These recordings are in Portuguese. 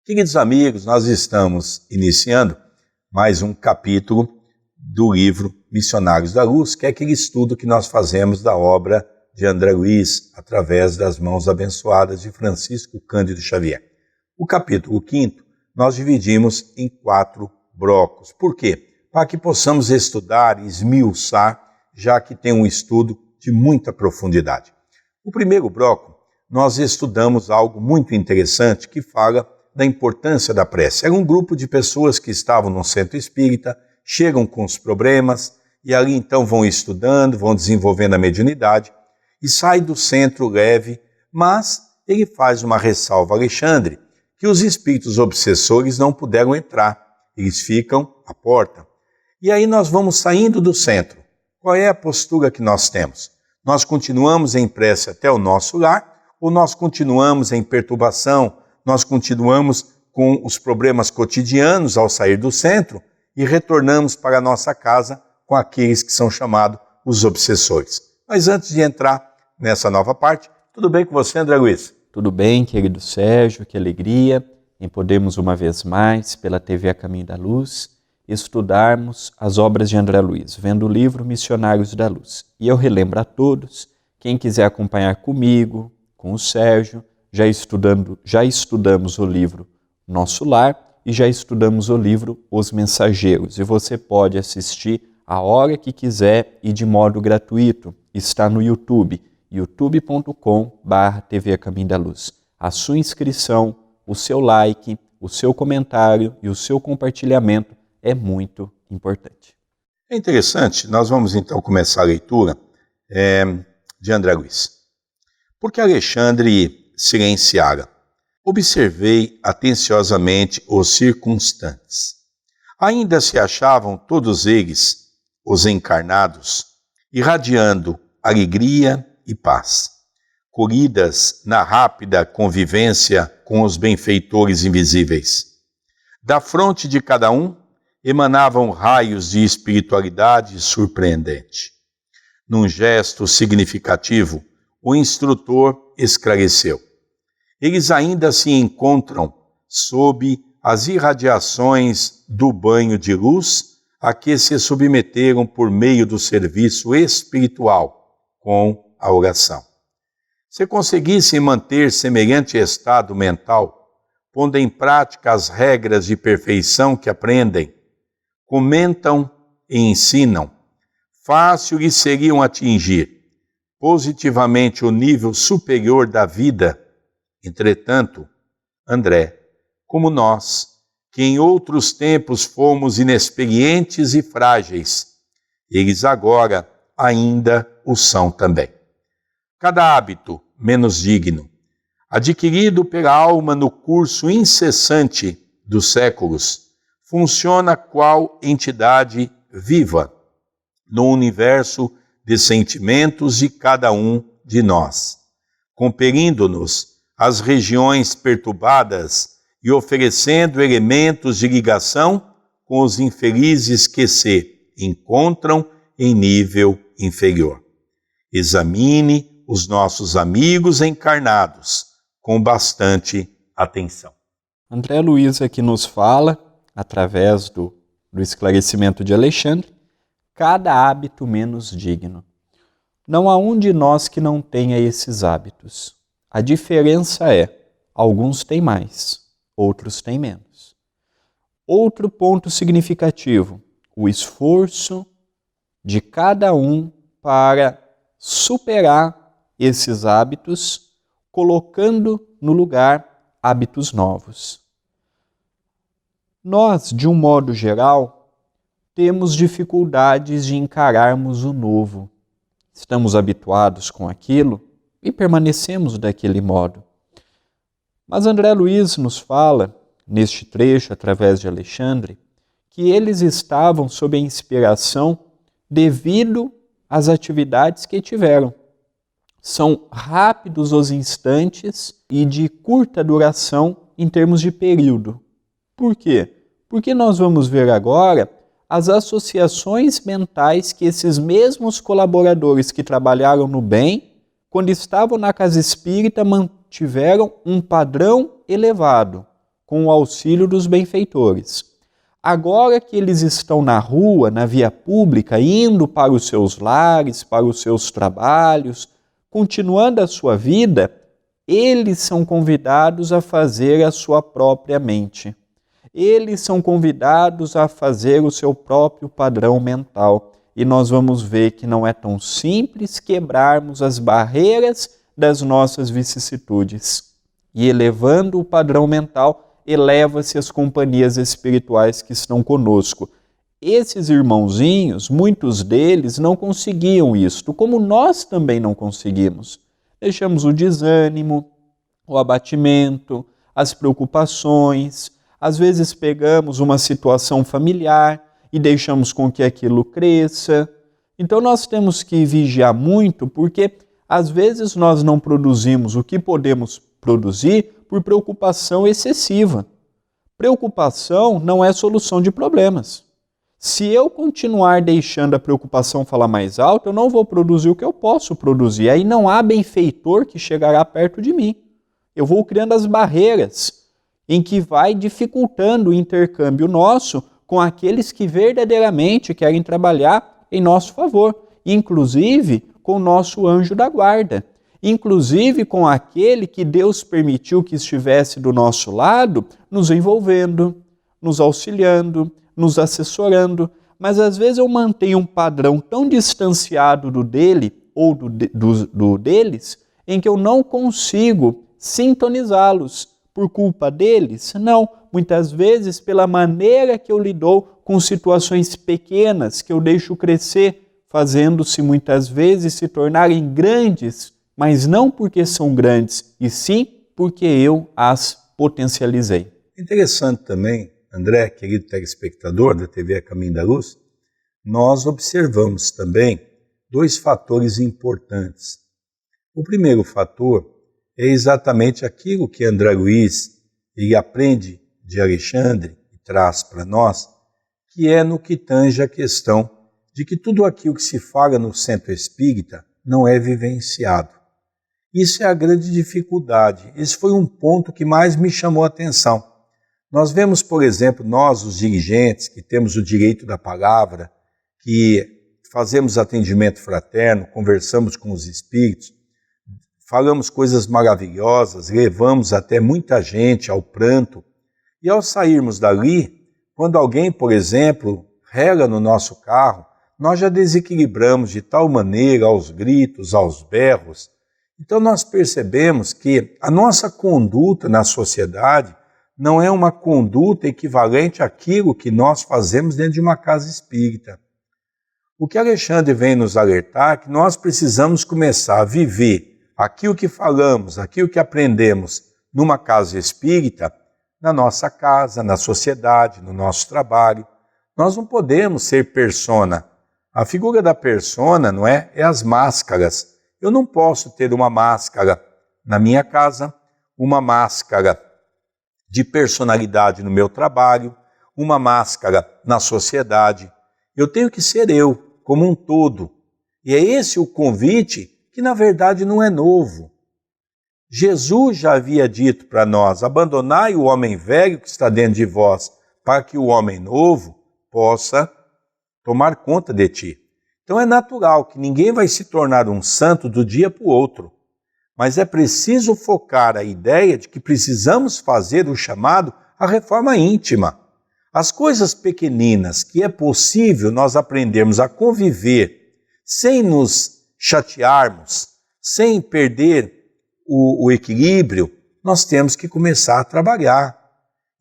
Queridos amigos, nós estamos iniciando mais um capítulo do livro Missionários da Luz, que é aquele estudo que nós fazemos da obra de André Luiz, através das mãos abençoadas de Francisco Cândido Xavier. O capítulo 5º nós dividimos em 4 blocos. Por quê? Para que possamos estudar e esmiuçar, já que tem um estudo de muita profundidade. No primeiro bloco, nós estudamos algo muito interessante que fala da importância da prece. Era um grupo de pessoas que estavam no centro espírita, chegam com os problemas e ali então vão estudando, vão desenvolvendo a mediunidade e sai do centro leve, mas ele faz uma ressalva a Alexandre, que os espíritos obsessores não puderam entrar, eles ficam à porta. E aí nós vamos saindo do centro. Qual é a postura que nós temos? Nós continuamos em prece até o nosso lar ou nós continuamos em perturbação, nós continuamos com os problemas cotidianos ao sair do centro e retornamos para a nossa casa com aqueles que são chamados os obsessores. Mas antes de entrar nessa nova parte, tudo bem com você, André Luiz? Tudo bem, querido Sérgio, que alegria em podermos uma vez mais, pela TV A Caminho da Luz, estudarmos as obras de André Luiz, vendo o livro Missionários da Luz. E eu relembro a todos, quem quiser acompanhar comigo, com o Sérgio, já estudamos o livro Nosso Lar e já estudamos o livro Os Mensageiros. E você pode assistir a hora que quiser e de modo gratuito. Está no YouTube, youtube.com/TV A Caminho da Luz. A sua inscrição, o seu like, o seu comentário e o seu compartilhamento é muito importante. É interessante, nós vamos então começar a leitura de André Luiz. Porque Alexandre silenciara. Observei atenciosamente os circunstantes. Ainda se achavam todos eles, os encarnados, irradiando alegria e paz, colhidas na rápida convivência com os benfeitores invisíveis. Da fronte de cada um emanavam raios de espiritualidade surpreendente. Num gesto significativo, o instrutor esclareceu. Eles ainda se encontram sob as irradiações do banho de luz a que se submeteram por meio do serviço espiritual com a oração. Se conseguissem manter semelhante estado mental, pondo em prática as regras de perfeição que aprendem, comentam e ensinam, fácil lhes seriam atingir positivamente o nível superior da vida. Entretanto, André, como nós, que em outros tempos fomos inexperientes e frágeis, eles agora ainda o são também. Cada hábito menos digno, adquirido pela alma no curso incessante dos séculos, funciona qual entidade viva no universo de sentimentos de cada um de nós, compelindo-nos às regiões perturbadas e oferecendo elementos de ligação com os infelizes que se encontram em nível inferior. Examine os nossos amigos encarnados com bastante atenção. André Luiz aqui nos fala, através do esclarecimento de Alexandre, cada hábito menos digno. Não há um de nós que não tenha esses hábitos. A diferença é, alguns têm mais, outros têm menos. Outro ponto significativo, o esforço de cada um para superar esses hábitos, colocando no lugar hábitos novos. Nós, de um modo geral, temos dificuldades de encararmos o novo. Estamos habituados com aquilo e permanecemos daquele modo. Mas André Luiz nos fala, neste trecho, através de Alexandre, que eles estavam sob a inspiração devido às atividades que tiveram. São rápidos os instantes e de curta duração em termos de período. Por quê? Porque nós vamos ver agora as associações mentais que esses mesmos colaboradores que trabalharam no bem, quando estavam na casa espírita, mantiveram um padrão elevado. com o auxílio dos benfeitores. Agora que eles estão na rua, na via pública, indo para os seus lares, para os seus trabalhos, continuando a sua vida, eles são convidados a fazer a sua própria mente. Eles são convidados a fazer o seu próprio padrão mental. E nós vamos ver que não é tão simples quebrarmos as barreiras das nossas vicissitudes. E elevando o padrão mental, eleva-se as companhias espirituais que estão conosco. Esses irmãozinhos, muitos deles não conseguiam isto, como nós também não conseguimos. Deixamos o desânimo, o abatimento, as preocupações. Às vezes pegamos uma situação familiar e deixamos com que aquilo cresça. Então nós temos que vigiar muito, porque às vezes nós não produzimos o que podemos produzir por preocupação excessiva. Preocupação não é solução de problemas. Se eu continuar deixando a preocupação falar mais alto, eu não vou produzir o que eu posso produzir. Aí não há benfeitor que chegará perto de mim. Eu vou criando as barreiras em que vai dificultando o intercâmbio nosso com aqueles que verdadeiramente querem trabalhar em nosso favor, inclusive com o nosso anjo da guarda, inclusive com aquele que Deus permitiu que estivesse do nosso lado, nos envolvendo, nos auxiliando, nos assessorando. Mas às vezes eu mantenho um padrão tão distanciado do dele ou do deles, em que eu não consigo sintonizá-los. Por culpa deles? Não. Muitas vezes pela maneira que eu lido com situações pequenas que eu deixo crescer, fazendo-se muitas vezes se tornarem grandes, mas não porque são grandes, e sim porque eu as potencializei. Interessante também, André, querido telespectador da TV A Caminho da Luz, nós observamos também dois fatores importantes. O primeiro fator é exatamente aquilo que André Luiz ele aprende de Alexandre e traz para nós, que é no que tange a questão de que tudo aquilo que se fala no centro espírita não é vivenciado. Isso é a grande dificuldade. Esse foi um ponto que mais me chamou a atenção. Nós vemos, por exemplo, nós, os dirigentes, que temos o direito da palavra, que fazemos atendimento fraterno, conversamos com os espíritos, falamos coisas maravilhosas, levamos até muita gente ao pranto. E ao sairmos dali, quando alguém, por exemplo, rega no nosso carro, nós já desequilibramos de tal maneira aos gritos, aos berros. Então nós percebemos que a nossa conduta na sociedade não é uma conduta equivalente àquilo que nós fazemos dentro de uma casa espírita. O que Alexandre vem nos alertar é que nós precisamos começar a viver aquilo que falamos, aquilo que aprendemos numa casa espírita, na nossa casa, na sociedade, no nosso trabalho. Nós não podemos ser persona. A figura da persona, não é? É as máscaras. Eu não posso ter uma máscara na minha casa, uma máscara de personalidade no meu trabalho, uma máscara na sociedade. Eu tenho que ser eu, como um todo. E é esse o convite que na verdade não é novo. Jesus já havia dito para nós, abandonai o homem velho que está dentro de vós, para que o homem novo possa tomar conta de ti. Então é natural que ninguém vai se tornar um santo do dia para o outro, mas é preciso focar a ideia de que precisamos fazer o chamado a reforma íntima. As coisas pequeninas que é possível nós aprendermos a conviver sem nos chatearmos, sem perder o equilíbrio, nós temos que começar a trabalhar.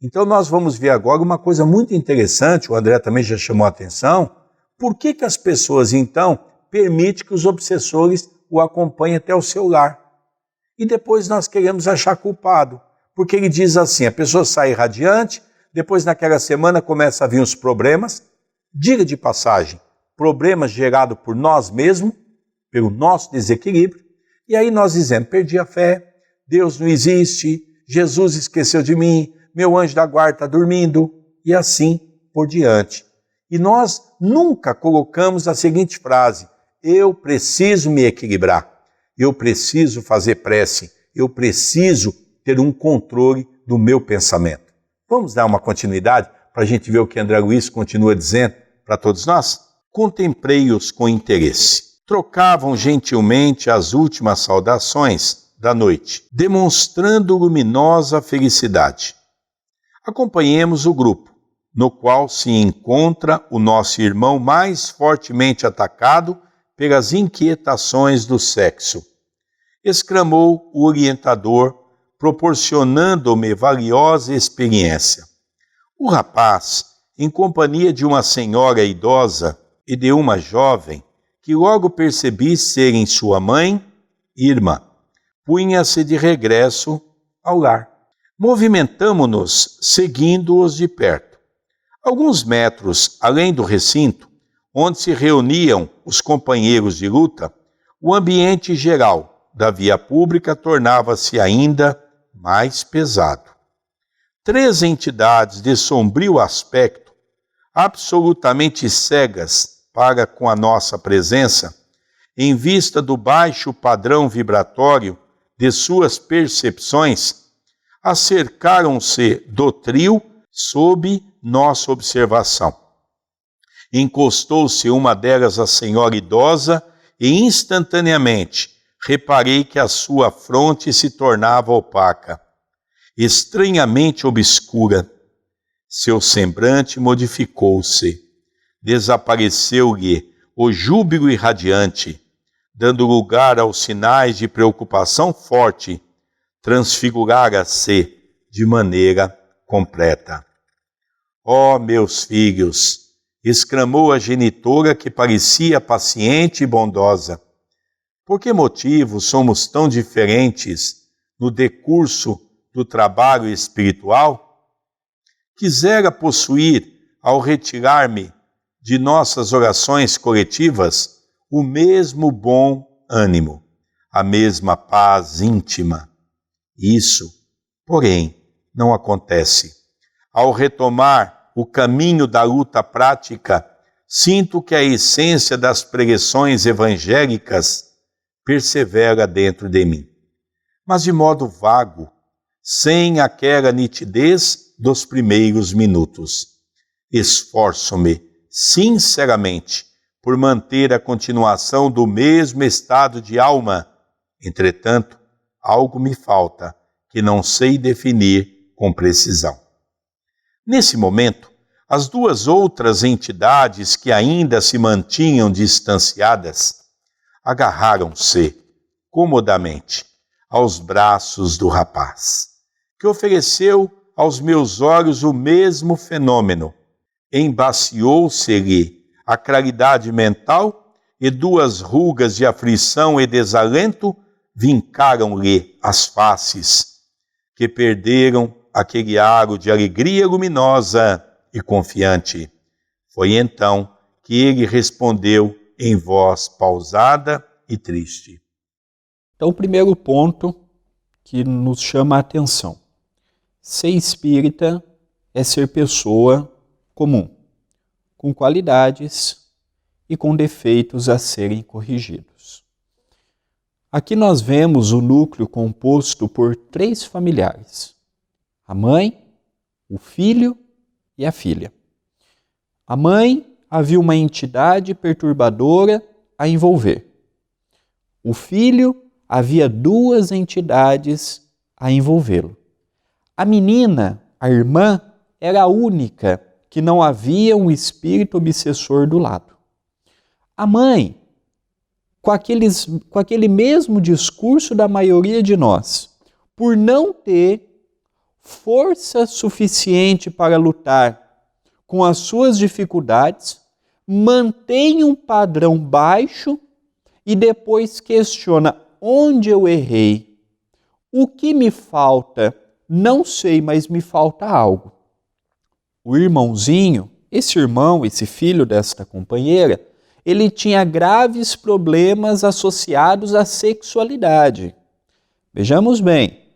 Então nós vamos ver agora uma coisa muito interessante, o André também já chamou a atenção, por que as pessoas então permitem que os obsessores o acompanhem até o seu lar? E depois nós queremos achar culpado, porque ele diz assim, a pessoa sai radiante, depois naquela semana começa a vir os problemas, diga de passagem, problemas gerados por nós mesmos, pelo nosso desequilíbrio, e aí nós dizemos, perdi a fé, Deus não existe, Jesus esqueceu de mim, meu anjo da guarda está dormindo, e assim por diante. E nós nunca colocamos a seguinte frase, eu preciso me equilibrar, eu preciso fazer prece, eu preciso ter um controle do meu pensamento. Vamos dar uma continuidade para a gente ver o que André Luiz continua dizendo para todos nós? Contemplei-os com interesse. Trocavam gentilmente as últimas saudações da noite, demonstrando luminosa felicidade. Acompanhemos o grupo, no qual se encontra o nosso irmão mais fortemente atacado pelas inquietações do sexo. Exclamou o orientador, proporcionando-me valiosa experiência. O rapaz, em companhia de uma senhora idosa e de uma jovem, que logo percebi serem sua mãe e irmã, punha-se de regresso ao lar. Movimentamo-nos seguindo-os de perto. Alguns metros além do recinto, onde se reuniam os companheiros de luta, o ambiente geral da via pública tornava-se ainda mais pesado. 3 entidades de sombrio aspecto, absolutamente cegas para com a nossa presença, em vista do baixo padrão vibratório de suas percepções, acercaram-se do trio sob nossa observação. Encostou-se uma delas à senhora idosa e instantaneamente reparei que a sua fronte se tornava opaca, estranhamente obscura. Seu semblante modificou-se. Desapareceu-lhe o júbilo irradiante, dando lugar aos sinais de preocupação forte, transfigurara-se de maneira completa. Ó meus filhos, exclamou a genitora que parecia paciente e bondosa, por que motivo somos tão diferentes no decurso do trabalho espiritual? Quisera possuir, ao retirar-me de nossas orações coletivas, o mesmo bom ânimo, a mesma paz íntima. Isso, porém, não acontece. Ao retomar o caminho da luta prática, sinto que a essência das pregações evangélicas persevera dentro de mim, mas de modo vago, sem aquela nitidez dos primeiros minutos. Esforço-me, sinceramente, por manter a continuação do mesmo estado de alma. Entretanto, algo me falta, que não sei definir com precisão. Nesse momento, as 2 outras entidades que ainda se mantinham distanciadas agarraram-se comodamente aos braços do rapaz, que ofereceu aos meus olhos o mesmo fenômeno. Embaciou-se-lhe a claridade mental e 2 rugas de aflição e desalento vincaram-lhe as faces, que perderam aquele aro de alegria luminosa e confiante. Foi então que ele respondeu em voz pausada e triste. Então, o primeiro ponto que nos chama a atenção. Ser espírita é ser pessoa comum, com qualidades e com defeitos a serem corrigidos. Aqui nós vemos o núcleo composto por 3 familiares: a mãe, o filho e a filha. A mãe havia uma entidade perturbadora a envolver. O filho havia 2 entidades a envolvê-lo. A menina, a irmã, era a única que não havia um espírito obsessor do lado. A mãe, com aquele mesmo discurso da maioria de nós, por não ter força suficiente para lutar com as suas dificuldades, mantém um padrão baixo e depois questiona: onde eu errei? O que me falta? Não sei, mas me falta algo. O irmãozinho, esse filho desta companheira, ele tinha graves problemas associados à sexualidade. Vejamos bem,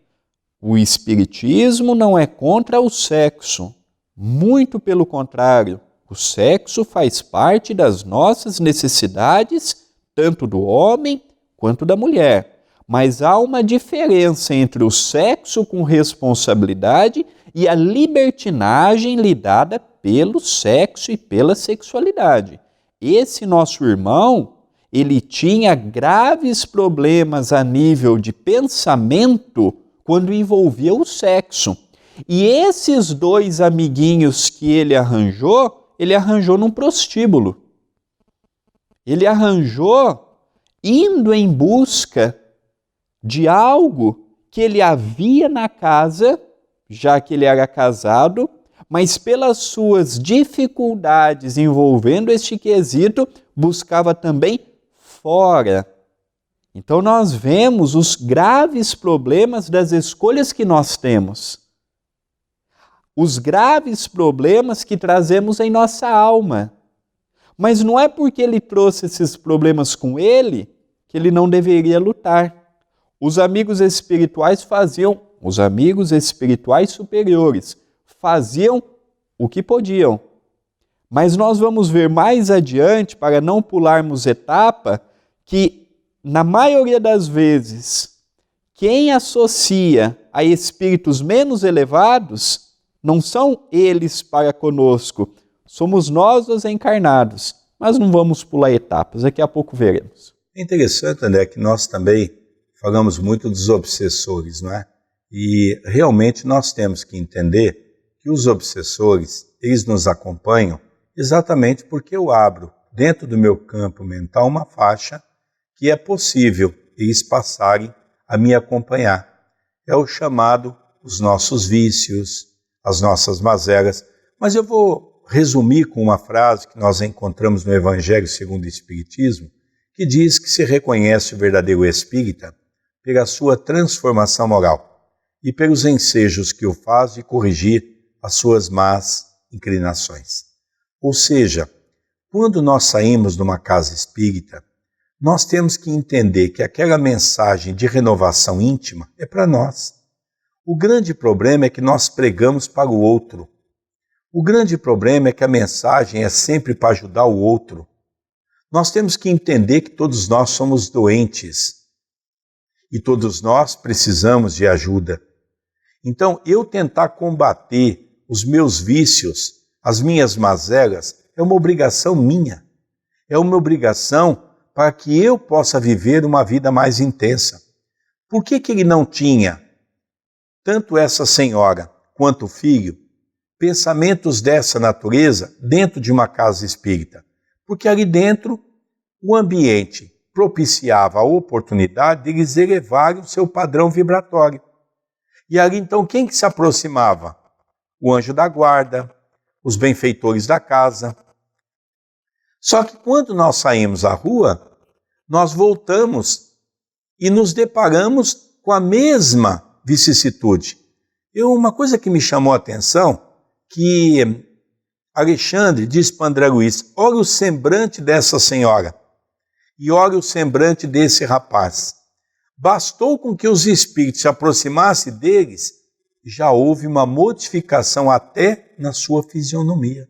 o espiritismo não é contra o sexo. Muito pelo contrário, o sexo faz parte das nossas necessidades, tanto do homem quanto da mulher. Mas há uma diferença entre o sexo com responsabilidade e a libertinagem lidada pelo sexo e pela sexualidade. Esse nosso irmão, ele tinha graves problemas a nível de pensamento quando envolvia o sexo. E esses dois amiguinhos que ele arranjou num prostíbulo. Ele arranjou indo em busca de algo que ele havia na casa, já que ele era casado, mas pelas suas dificuldades envolvendo este quesito, buscava também fora. Então nós vemos os graves problemas das escolhas que nós temos. Os graves problemas que trazemos em nossa alma. Mas não é porque ele trouxe esses problemas com ele que ele não deveria lutar. Os amigos espirituais superiores faziam o que podiam. Mas nós vamos ver mais adiante, para não pularmos etapa, que na maioria das vezes, quem associa a espíritos menos elevados não são eles para conosco, somos nós os encarnados. Mas não vamos pular etapas, daqui a pouco veremos. É interessante, André, que nós também falamos muito dos obsessores, não é? E realmente nós temos que entender que os obsessores, eles nos acompanham exatamente porque eu abro dentro do meu campo mental uma faixa que é possível eles passarem a me acompanhar. É o chamado os nossos vícios, as nossas mazelas. Mas eu vou resumir com uma frase que nós encontramos no Evangelho segundo o Espiritismo, que diz que se reconhece o verdadeiro espírita pela sua transformação moral e pelos ensejos que o faz de corrigir as suas más inclinações. Ou seja, quando nós saímos de uma casa espírita, nós temos que entender que aquela mensagem de renovação íntima é para nós. O grande problema é que nós pregamos para o outro. O grande problema é que a mensagem é sempre para ajudar o outro. Nós temos que entender que todos nós somos doentes e todos nós precisamos de ajuda. Então, eu tentar combater os meus vícios, as minhas mazelas, é uma obrigação minha. É uma obrigação para que eu possa viver uma vida mais intensa. Por que ele não tinha, tanto essa senhora quanto o filho, pensamentos dessa natureza dentro de uma casa espírita? Porque ali dentro o ambiente propiciava a oportunidade de eles elevarem o seu padrão vibratório. E ali então quem que se aproximava? O anjo da guarda, os benfeitores da casa. Só que quando nós saímos à rua, nós voltamos e nos deparamos com a mesma vicissitude. Uma coisa que me chamou a atenção, que Alexandre diz para André Luiz, olha o semblante dessa senhora e olha o semblante desse rapaz. Bastou com que os espíritos se aproximassem deles, já houve uma modificação até na sua fisionomia.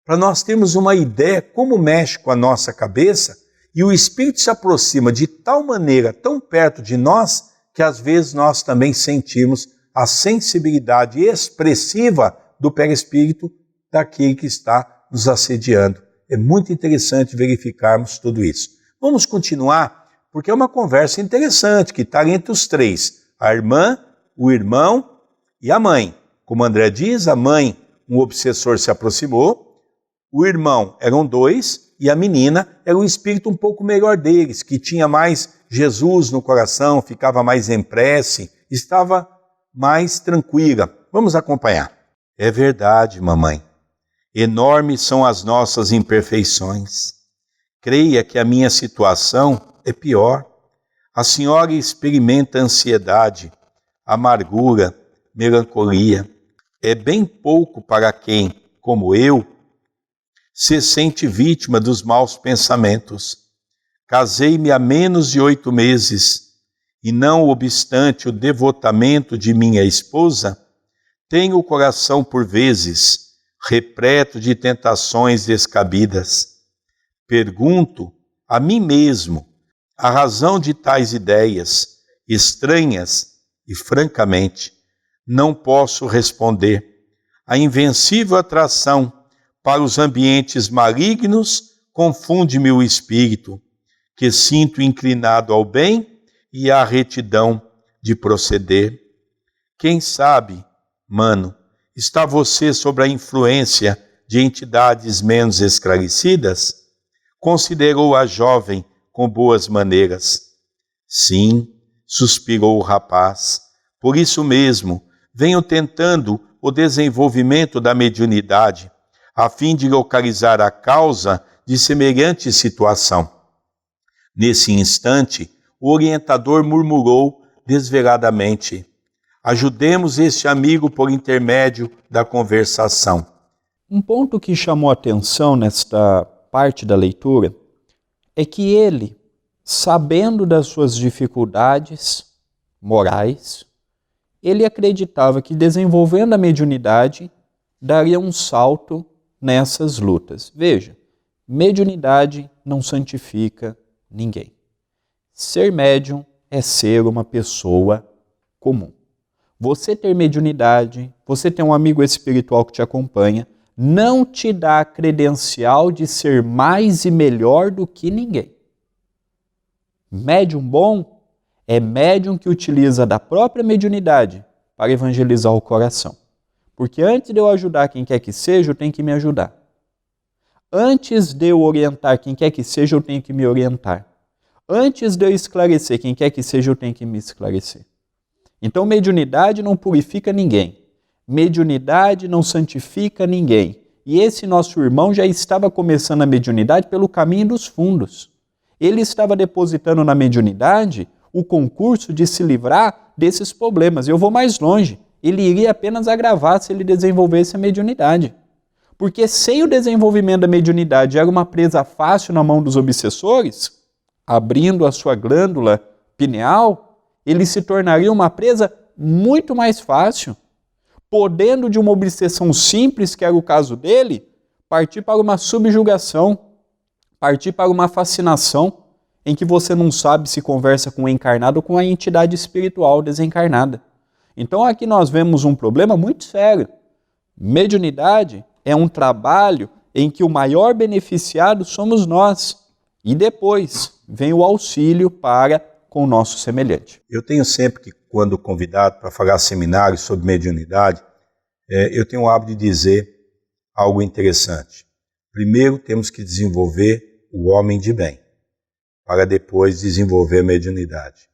Para nós termos uma ideia como mexe com a nossa cabeça, e o espírito se aproxima de tal maneira, tão perto de nós, que às vezes nós também sentimos a sensibilidade expressiva do perispírito daquele que está nos assediando. É muito interessante verificarmos tudo isso. Vamos continuar, porque é uma conversa interessante que está entre os três, a irmã, o irmão e a mãe. Como André diz, a mãe, um obsessor se aproximou, o irmão eram dois e a menina era um espírito um pouco melhor deles, que tinha mais Jesus no coração, ficava mais em prece, estava mais tranquila. Vamos acompanhar. É verdade, mamãe. Enormes são as nossas imperfeições. Creia que a minha situação é pior. A senhora experimenta ansiedade, amargura, melancolia. É bem pouco para quem, como eu, se sente vítima dos maus pensamentos. Casei-me há menos de 8 meses e, não obstante o devotamento de minha esposa, tenho o coração por vezes repleto de tentações descabidas. Pergunto a mim mesmo a razão de tais ideias estranhas e, francamente, não posso responder. A invencível atração para os ambientes malignos confunde-me o espírito, que sinto inclinado ao bem e à retidão de proceder. Quem sabe, mano, está você sob a influência de entidades menos esclarecidas? Considerou a jovem com boas maneiras. Sim, suspirou o rapaz, por isso mesmo venho tentando o desenvolvimento da mediunidade, a fim de localizar a causa de semelhante situação. Nesse instante, o orientador murmurou desveladamente: ajudemos este amigo por intermédio da conversação. Um ponto que chamou a atenção nesta parte da leitura é que ele, sabendo das suas dificuldades morais, ele acreditava que desenvolvendo a mediunidade daria um salto nessas lutas. Veja, mediunidade não santifica ninguém. Ser médium é ser uma pessoa comum. Você ter mediunidade, você ter um amigo espiritual que te acompanha, não te dá credencial de ser mais e melhor do que ninguém. Médium bom é médium que utiliza da própria mediunidade para evangelizar o coração. Porque antes de eu ajudar quem quer que seja, eu tenho que me ajudar. Antes de eu orientar quem quer que seja, eu tenho que me orientar. Antes de eu esclarecer quem quer que seja, eu tenho que me esclarecer. Então, mediunidade não purifica ninguém. Mediunidade não santifica ninguém. E esse nosso irmão já estava começando a mediunidade pelo caminho dos fundos. Ele estava depositando na mediunidade o concurso de se livrar desses problemas. Eu vou mais longe. Ele iria apenas agravar se ele desenvolvesse a mediunidade. Porque sem o desenvolvimento da mediunidade era uma presa fácil na mão dos obsessores, abrindo a sua glândula pineal, ele se tornaria uma presa muito mais fácil, podendo de uma obsessão simples, que era o caso dele, partir para uma subjugação, partir para uma fascinação, em que você não sabe se conversa com o encarnado ou com a entidade espiritual desencarnada. Então aqui nós vemos um problema muito sério. Mediunidade é um trabalho em que o maior beneficiado somos nós. E depois vem o auxílio para com o nosso semelhante. Eu tenho sempre que, quando convidado para falar seminários sobre mediunidade, eu tenho o hábito de dizer algo interessante. Primeiro temos que desenvolver o homem de bem, para depois desenvolver a mediunidade.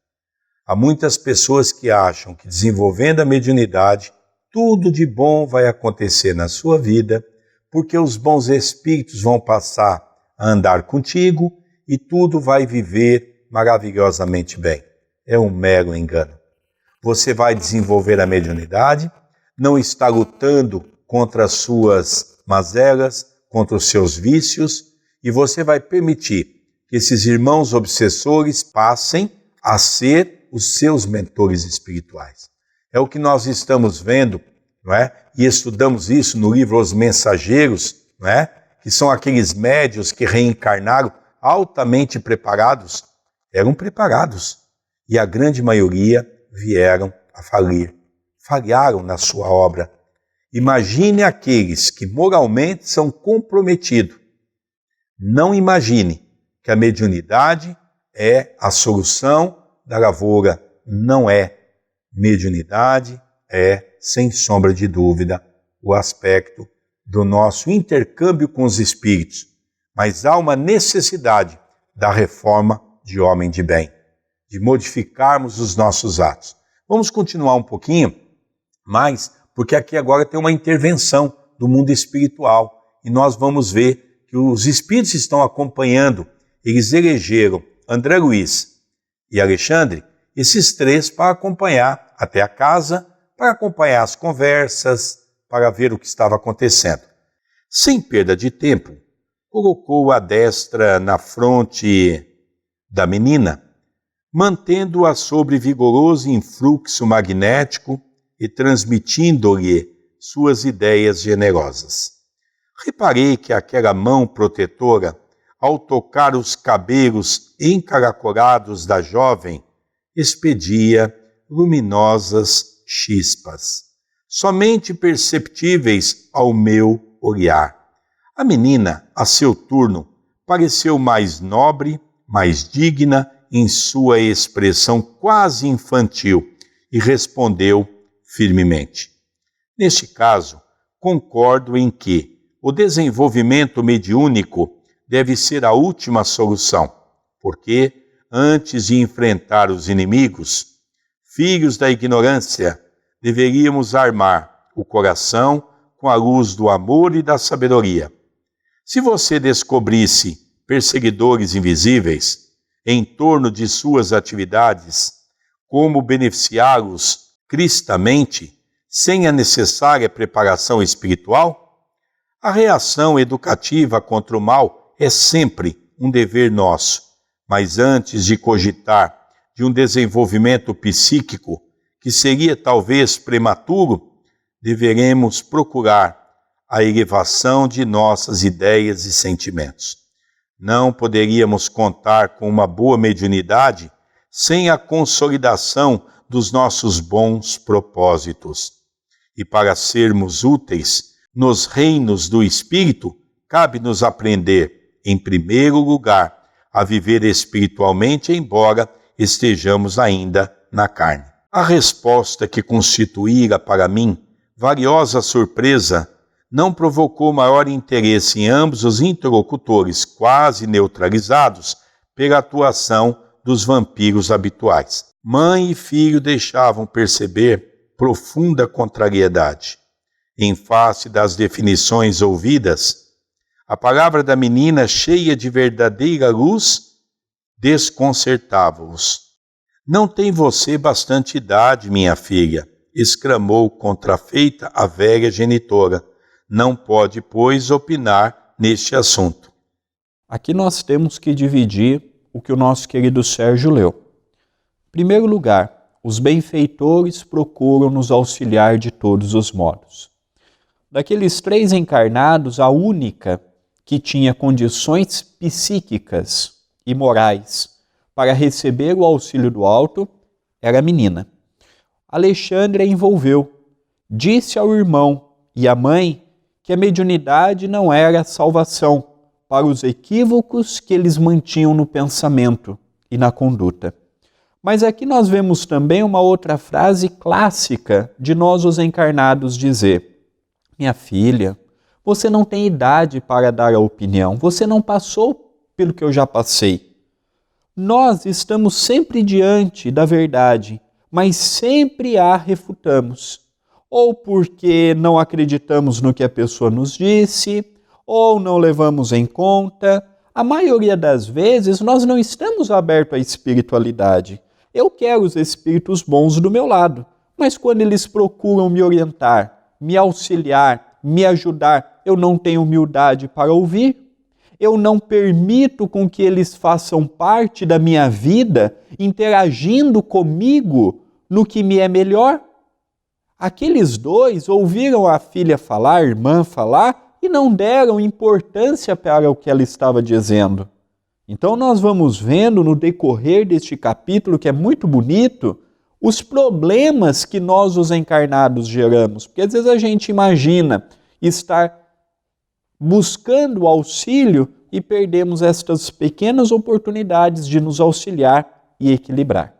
Há muitas pessoas que acham que desenvolvendo a mediunidade, tudo de bom vai acontecer na sua vida, porque os bons espíritos vão passar a andar contigo e tudo vai viver maravilhosamente bem. É um mero engano. Você vai desenvolver a mediunidade, não está lutando contra as suas mazelas, contra os seus vícios, e você vai permitir que esses irmãos obsessores passem a ser os seus mentores espirituais. É o que nós estamos vendo, não é? E estudamos isso no livro Os Mensageiros, não é? Que são aqueles médios que reencarnaram altamente preparados. Eram preparados. E a grande maioria vieram a falir. Falharam na sua obra. Imagine aqueles que moralmente são comprometidos. Não imagine que a mediunidade é a solução da lavoura. Não é. Mediunidade é, sem sombra de dúvida, o aspecto do nosso intercâmbio com os espíritos. Mas há uma necessidade da reforma de homem de bem, de modificarmos os nossos atos. Vamos continuar um pouquinho mais, porque aqui agora tem uma intervenção do mundo espiritual e nós vamos ver que os espíritos estão acompanhando. Eles elegeram André Luiz e Alexandre, esses três, para acompanhar até a casa, para acompanhar as conversas, para ver o que estava acontecendo. Sem perda de tempo, colocou a destra na fronte da menina, mantendo-a sobre vigoroso influxo magnético e transmitindo-lhe suas ideias generosas. Reparei que aquela mão protetora, ao tocar os cabelos encaracolados da jovem, expedia luminosas chispas, somente perceptíveis ao meu olhar. A menina, a seu turno, pareceu mais nobre, mais digna em sua expressão quase infantil e respondeu firmemente. Neste caso, concordo em que o desenvolvimento mediúnico deve ser a última solução, porque, antes de enfrentar os inimigos, filhos da ignorância, deveríamos armar o coração com a luz do amor e da sabedoria. Se você descobrisse perseguidores invisíveis em torno de suas atividades, como beneficiá-los cristamente, sem a necessária preparação espiritual? A reação educativa contra o mal é sempre um dever nosso, mas antes de cogitar de um desenvolvimento psíquico, que seria talvez prematuro, deveremos procurar a elevação de nossas ideias e sentimentos. Não poderíamos contar com uma boa mediunidade sem a consolidação dos nossos bons propósitos. E para sermos úteis nos reinos do Espírito, cabe-nos aprender, em primeiro lugar, a viver espiritualmente, embora estejamos ainda na carne. A resposta que constituíra para mim valiosa surpresa não provocou maior interesse em ambos os interlocutores, quase neutralizados pela atuação dos vampiros habituais. Mãe e filho deixavam perceber profunda contrariedade. Em face das definições ouvidas, a palavra da menina, cheia de verdadeira luz, desconcertava-os. Não tem você bastante idade, minha filha, exclamou contrafeita a velha genitora. Não pode, pois, opinar neste assunto. Aqui nós temos que dividir o que o nosso querido Sérgio leu. Em primeiro lugar, os benfeitores procuram nos auxiliar de todos os modos. Daqueles 3 encarnados, a única que tinha condições psíquicas e morais para receber o auxílio do alto era a menina. Alexandre a envolveu, disse ao irmão e à mãe que a mediunidade não era a salvação para os equívocos que eles mantinham no pensamento e na conduta. Mas aqui nós vemos também uma outra frase clássica de nós os encarnados dizer: minha filha, você não tem idade para dar a opinião, você não passou pelo que eu já passei. Nós estamos sempre diante da verdade, mas sempre a refutamos. Ou porque não acreditamos no que a pessoa nos disse, ou não levamos em conta. A maioria das vezes nós não estamos abertos à espiritualidade. Eu quero os espíritos bons do meu lado, mas quando eles procuram me orientar, me auxiliar, me ajudar, eu não tenho humildade para ouvir. Eu não permito com que eles façam parte da minha vida, interagindo comigo no que me é melhor. Aqueles 2 ouviram a filha falar, a irmã falar, e não deram importância para o que ela estava dizendo. Então nós vamos vendo no decorrer deste capítulo, que é muito bonito, os problemas que nós, os encarnados, geramos. Porque às vezes a gente imagina estar buscando auxílio e perdemos estas pequenas oportunidades de nos auxiliar e equilibrar.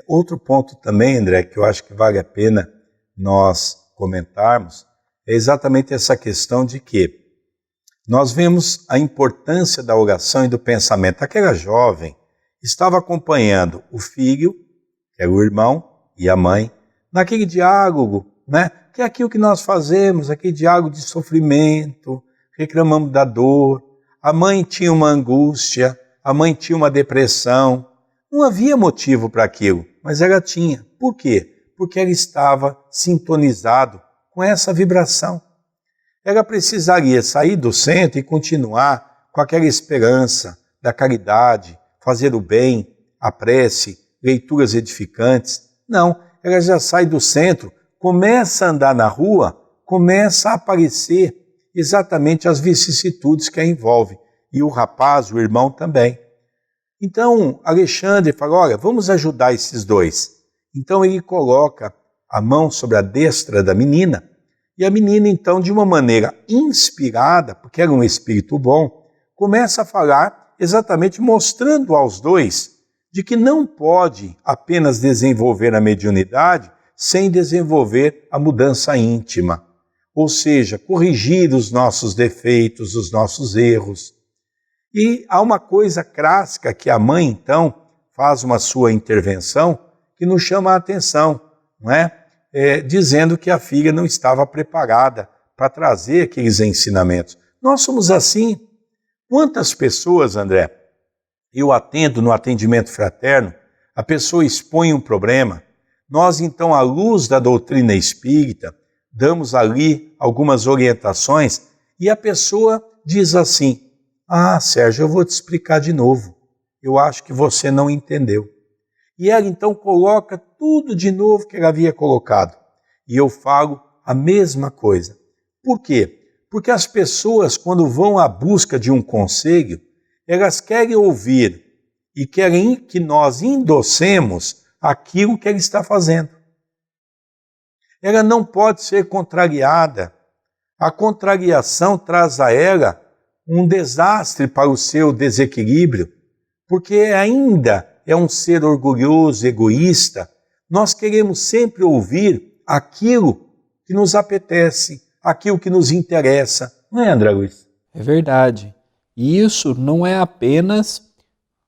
Outro ponto também, André, que eu acho que vale a pena nós comentarmos, é exatamente essa questão de que nós vemos a importância da oração e do pensamento. Aquela jovem estava acompanhando o filho, que era o irmão, e a mãe, naquele diálogo, né? Que é aquilo que nós fazemos, aquele diálogo de sofrimento, reclamamos da dor. A mãe tinha uma angústia, a mãe tinha uma depressão. Não havia motivo para aquilo, mas ela tinha. Por quê? Porque ela estava sintonizado com essa vibração. Ela precisaria sair do centro e continuar com aquela esperança da caridade, fazer o bem, a prece, leituras edificantes. Não, ela já sai do centro, começa a andar na rua, começa a aparecer exatamente as vicissitudes que a envolvem. E o rapaz, o irmão também. Então, Alexandre fala, olha, vamos ajudar esses 2. Então ele coloca a mão sobre a destra da menina, e a menina, então, de uma maneira inspirada, porque era um espírito bom, começa a falar exatamente mostrando aos dois de que não pode apenas desenvolver a mediunidade sem desenvolver a mudança íntima, ou seja, corrigir os nossos defeitos, os nossos erros. E há uma coisa clássica que a mãe, então, faz uma sua intervenção que nos chama a atenção, não é? Dizendo que a filha não estava preparada para trazer aqueles ensinamentos. Nós somos assim. Quantas pessoas, André, eu atendo no atendimento fraterno, a pessoa expõe um problema, nós então, à luz da doutrina espírita, damos ali algumas orientações e a pessoa diz assim: ah, Sérgio, eu vou te explicar de novo, eu acho que você não entendeu. E ela então coloca tudo de novo que ela havia colocado. E eu falo a mesma coisa. Por quê? Porque as pessoas, quando vão à busca de um conselho, elas querem ouvir e querem que nós endossemos aquilo que ela está fazendo. Ela não pode ser contrariada. A contrariação traz a ela um desastre para o seu desequilíbrio, porque ainda é um ser orgulhoso, egoísta. Nós queremos sempre ouvir aquilo que nos apetece, aquilo que nos interessa. Não é, André Luiz? É verdade. E isso não é apenas...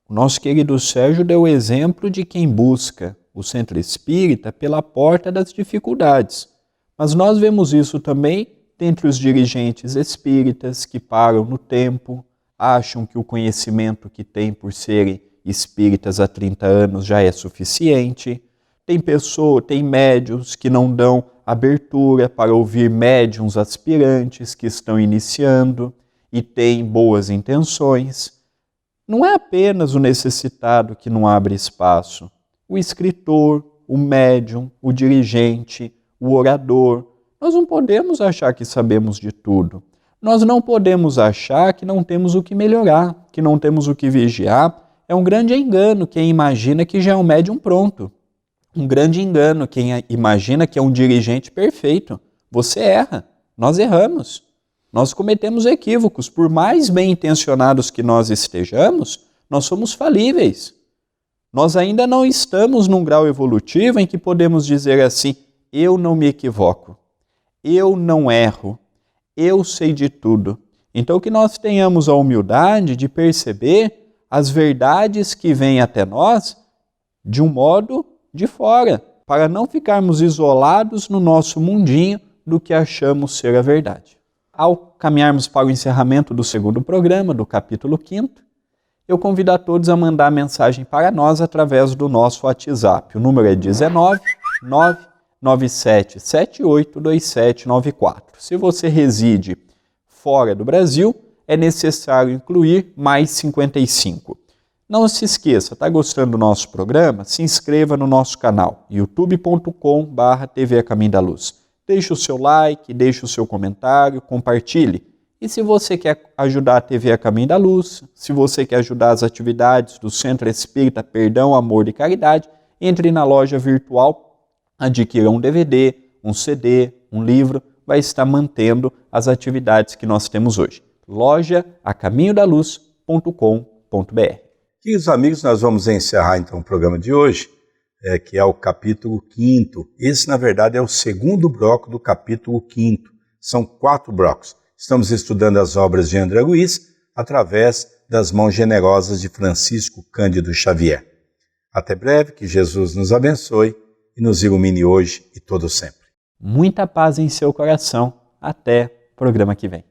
O nosso querido Sérgio deu o exemplo de quem busca o centro espírita pela porta das dificuldades. Mas nós vemos isso também dentre os dirigentes espíritas que param no tempo, acham que o conhecimento que têm por serem espíritas há 30 anos já é suficiente. Tem médiuns que não dão abertura para ouvir médiuns aspirantes que estão iniciando e têm boas intenções. Não é apenas o necessitado que não abre espaço. O escritor, o médium, o dirigente, o orador. Nós não podemos achar que sabemos de tudo. Nós não podemos achar que não temos o que melhorar, que não temos o que vigiar. É um grande engano quem imagina que já é um médium pronto. Um grande engano quem imagina que é um dirigente perfeito. Você erra, nós erramos. Nós cometemos equívocos. Por mais bem intencionados que nós estejamos, nós somos falíveis. Nós ainda não estamos num grau evolutivo em que podemos dizer assim: eu não me equivoco, eu não erro, eu sei de tudo. Então que nós tenhamos a humildade de perceber as verdades que vêm até nós de um modo de fora, para não ficarmos isolados no nosso mundinho do que achamos ser a verdade. Ao caminharmos para o encerramento do segundo programa, do capítulo 5º, eu convido a todos a mandar mensagem para nós através do nosso WhatsApp. O número é 19 997 782794. Se você reside fora do Brasil, é necessário incluir mais 55. Não se esqueça, está gostando do nosso programa? Se inscreva no nosso canal, youtube.com/TV A Caminho da Luz. Deixe o seu like, deixe o seu comentário, compartilhe. E se você quer ajudar a TV A Caminho da Luz, se você quer ajudar as atividades do Centro Espírita Perdão, Amor e Caridade, entre na loja virtual, adquira um DVD, um CD, um livro, vai estar mantendo as atividades que nós temos hoje. Loja acaminhodaluz.com.br. Queridos amigos, nós vamos encerrar então o programa de hoje, que é o capítulo 5º. Esse, na verdade, é o segundo bloco do capítulo 5º. São 4 blocos. Estamos estudando as obras de André Luiz através das mãos generosas de Francisco Cândido Xavier. Até breve, que Jesus nos abençoe e nos ilumine hoje e todo sempre. Muita paz em seu coração. Até o programa que vem.